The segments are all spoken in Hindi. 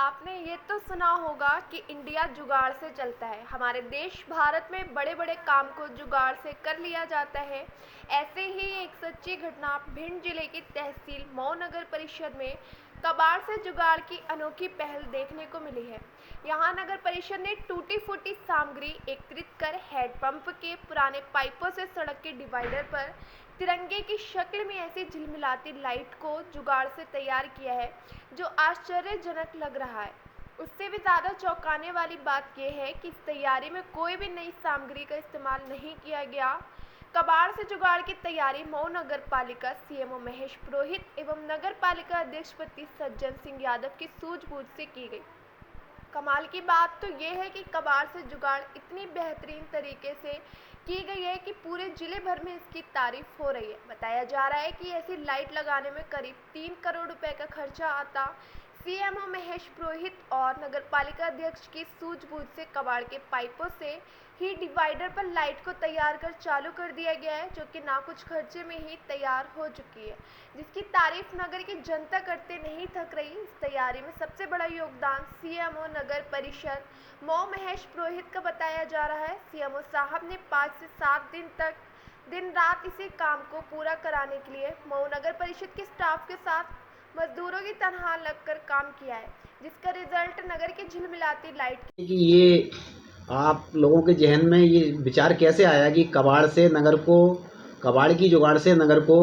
आपने ये तो सुना होगा कि इंडिया जुगाड़ से चलता है। हमारे देश भारत में बड़े बड़े काम को जुगाड़ से कर लिया जाता है। ऐसे ही एक सच्ची घटना भिंड जिले की तहसील मऊ नगर परिषद में कबाड़ से जुगाड़ की अनोखी पहल देखने को मिली है। यहाँ नगर परिषद ने टूटी फूटी सामग्री एकत्रित कर हैंडपंप के पुराने पाइपों से सड़क के डिवाइडर पर तिरंगे की शक्ल में ऐसी झिलमिलाती लाइट को जुगाड़ से तैयार किया है जो आश्चर्यजनक लग रहा है। उससे भी ज़्यादा चौंकाने वाली बात यह है कि इस तैयारी में कोई भी नई सामग्री का इस्तेमाल नहीं किया गया। कबाड़ से जुगाड़ की तैयारी मऊ नगर पालिका सीएमओ महेश पुरोहित एवं नगर पालिका अध्यक्ष पति सज्जन सिंह यादव की सूझबूझ से की गई। कमाल की बात तो ये है कि कबाड़ से जुगाड़ इतनी बेहतरीन तरीके से की गई है कि पूरे जिले भर में इसकी तारीफ हो रही है। बताया जा रहा है कि ऐसी लाइट लगाने में करीब 3 करोड़ रुपए का खर्चा आता। सीएमओ महेश पुरोहित और नगर पालिका अध्यक्ष की सूझबूझ से कबाड़ के पाइपों से ही डिवाइडर पर लाइट को तैयार कर चालू कर दिया गया है, जो कि ना कुछ खर्चे में ही तैयार हो चुकी है, जिसकी तारीफ नगर की जनता करते नहीं थक रही। इस तैयारी में सबसे बड़ा योगदान सीएमओ नगर परिषद मऊ महेश पुरोहित का बताया जा रहा है। सीएमओ साहब ने 5 से 7 दिन तक दिन रात इसी काम को पूरा कराने के लिए मऊ नगर परिषद के स्टाफ के साथ मजदूरों की तरह लगकर काम किया है, जिसका रिजल्ट नगर की झिलमिलाती लाइट कि ये आप लोगों के जहन में ये विचार कैसे आया कि कबाड़ की जुगाड़ से नगर को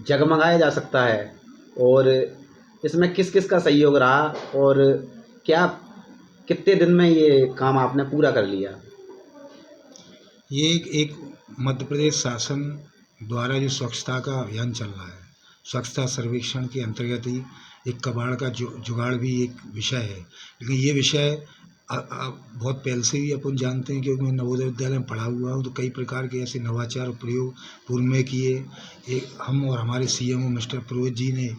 जगमगाया जा सकता है, और इसमें किस किस का सहयोग रहा, और क्या कितने दिन में ये काम आपने पूरा कर लिया? ये एक मध्य प्रदेश शासन द्वारा जो स्वच्छता का अभियान चल रहा है, स्वच्छता सर्वेक्षण के अंतर्गत ही एक कबाड़ का जुगाड़ भी एक विषय है। लेकिन ये विषय बहुत पहले से ही अपन जानते हैं, क्योंकि मैं नवोदय विद्यालय में पढ़ा हुआ हूँ, तो कई प्रकार के ऐसे नवाचार प्रयोग पूर्व में किए। हम और हमारे सीएमओ मिस्टर पुरोहित जी ने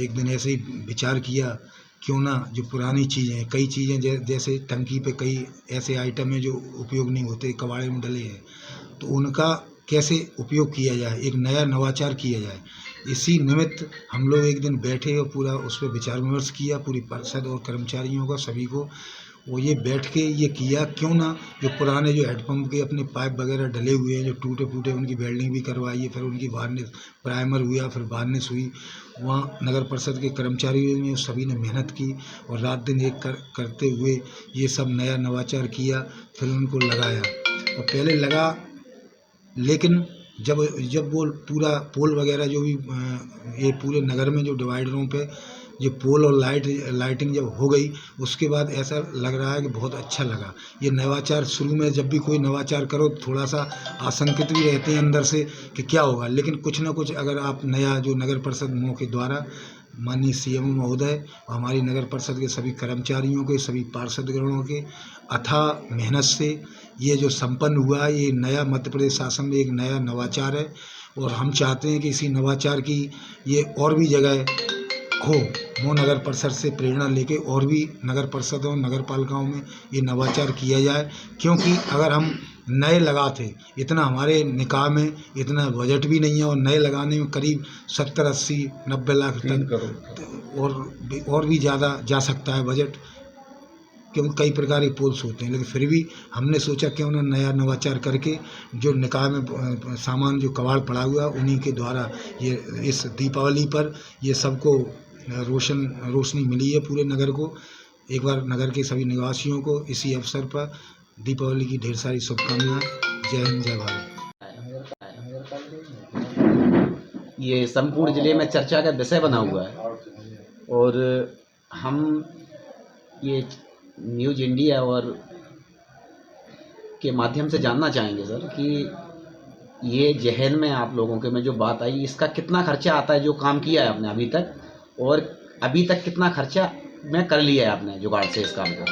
एक दिन ऐसे ही विचार किया, क्यों ना जो पुरानी चीज़ें हैं, कई चीज़ें जैसे टंकी पे कई ऐसे आइटम हैं जो उपयोग नहीं होते, कबाड़े में डले हैं, तो उनका कैसे उपयोग किया जाए, एक नया नवाचार किया जाए। इसी निमित्त हम लोग एक दिन बैठे और पूरा उस पर विचार विमर्श किया, पूरी परिषद और कर्मचारियों का, सभी को वो ये बैठ के ये किया, क्यों ना जो पुराने जो हेडपम्प के अपने पाइप वगैरह डले हुए हैं, जो टूटे फूटे, उनकी वेल्डिंग भी करवाई है, फिर उनकी वार्निश प्राइमर हुआ, फिर वार्निश हुई। वहाँ नगर परिषद के कर्मचारियों ने सभी ने मेहनत की और रात दिन एक करते हुए ये सब नया नवाचार किया, फिर उनको लगाया। और पहले लगा, लेकिन जब वो पूरा पोल वगैरह जो भी ये पूरे नगर में जो डिवाइडरों पे ये पोल और लाइटिंग जब हो गई, उसके बाद ऐसा लग रहा है कि बहुत अच्छा लगा। ये नवाचार शुरू में जब भी कोई नवाचार करो तो थोड़ा सा आशंकित भी रहते हैं अंदर से कि क्या होगा, लेकिन कुछ ना कुछ अगर आप नया जो नगर परिषद मऊ के द्वारा माननीय सीएमओ महोदय और हमारी नगर परिषद के सभी कर्मचारियों के, सभी पार्षदगणों के अथाह मेहनत से ये जो संपन्न हुआ, ये नया मध्य प्रदेश शासन में एक नया नवाचार है। और हम चाहते हैं कि इसी नवाचार की ये और भी जगह हो, मऊ नगर परिषद से प्रेरणा लेके और भी नगर परिषदों और नगर पालिकाओं में ये नवाचार किया जाए। क्योंकि अगर हम नए लगाते, इतना हमारे निकाय में इतना बजट भी नहीं है, और नए लगाने में करीब 70, 80, 90 लाख तक और भी ज़्यादा जा सकता है बजट, क्योंकि कई प्रकार के पोल्स होते हैं। लेकिन फिर भी हमने सोचा क्यों ना नया नवाचार करके जो निकाय में सामान जो कबाड़ पड़ा हुआ उन्हीं के द्वारा ये इस दीपावली पर ये सबको रोशनी मिली है पूरे नगर को। एक बार नगर के सभी निवासियों को इसी अवसर पर दीपावली की ढेर सारी शुभकामनाएं। जय हिंद, जय भारत। ये संपूर्ण जिले में चर्चा का विषय बना हुआ है, और हम ये न्यूज़ इंडिया और के माध्यम से जानना चाहेंगे सर कि ये जहन में आप लोगों के में जो बात आई, इसका कितना खर्चा आता है जो काम किया है आपने अभी तक, और अभी तक कितना खर्चा में कर लिया है आपने जुगाड़ से इस काम को?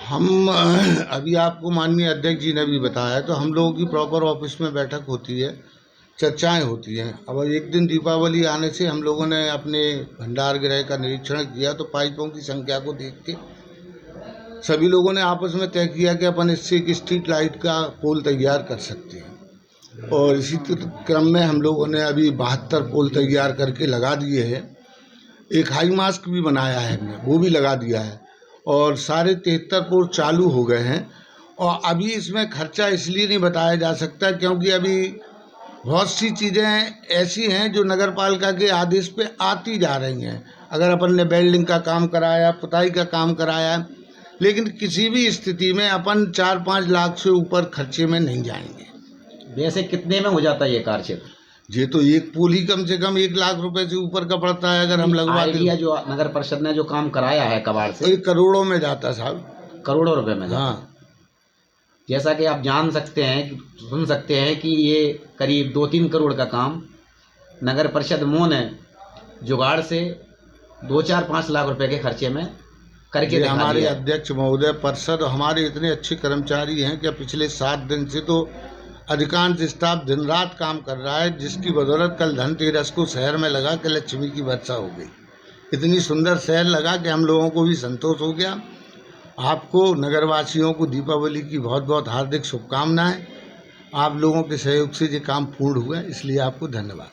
हम अभी आपको माननीय अध्यक्ष जी ने भी बताया, तो हम लोगों की प्रॉपर ऑफिस में बैठक होती है, चर्चाएं होती हैं। अब एक दिन दीपावली आने से हम लोगों ने अपने भंडार गृह का निरीक्षण किया, तो पाइपों की संख्या को देख के सभी लोगों ने आपस में तय किया कि अपन इससे एक स्ट्रीट लाइट का पोल तैयार कर सकते हैं। और इसी क्रम में हम लोगों ने अभी 72 पोल तैयार करके लगा दिए हैं। एक हाई मास्क भी बनाया है हमने, वो भी लगा दिया है और सारे 73 पोल चालू हो गए हैं। और अभी इसमें खर्चा इसलिए नहीं बताया जा सकता क्योंकि अभी बहुत सी चीज़ें ऐसी हैं जो नगर पालिका के आदेश पे आती जा रही हैं। अगर अपन ने वेल्डिंग का काम कराया, पुताई का काम कराया, लेकिन किसी भी स्थिति में अपन 4-5 लाख से ऊपर खर्चे में नहीं जाएंगे। वैसे कितने में हो जाता है ये कार्य क्षेत्र? ये तो एक पुल ही कम से कम 1 लाख रुपए से ऊपर का पड़ता है अगर हम लगवा आइडिया दें। जो नगर परिषद ने जो काम कराया है कबाड़ तो से, ये करोड़ों में जाता है साहब, करोड़ों रुपए में जाता है। हाँ। जैसा कि आप जान सकते हैं, सुन सकते हैं कि ये करीब 2-3 करोड़ का काम नगर परिषद मोह ने जुगाड़ से 2-4-5 लाख रुपए के खर्चे में करके ये दिखा हमारे दिया। अध्यक्ष महोदय, पार्षद, हमारे इतने अच्छे कर्मचारी हैं कि पिछले 7 दिन से तो अधिकांश स्टाफ दिन रात काम कर रहा है, जिसकी बदौलत कल धनतेरस को शहर में लगा कि लक्ष्मी की वर्षा हो गई। इतनी सुंदर शहर लगा कि हम लोगों को भी संतोष हो गया। आपको नगरवासियों को दीपावली की बहुत बहुत हार्दिक शुभकामनाएं। आप लोगों के सहयोग से ये काम पूर्ण हुआ है, इसलिए आपको धन्यवाद।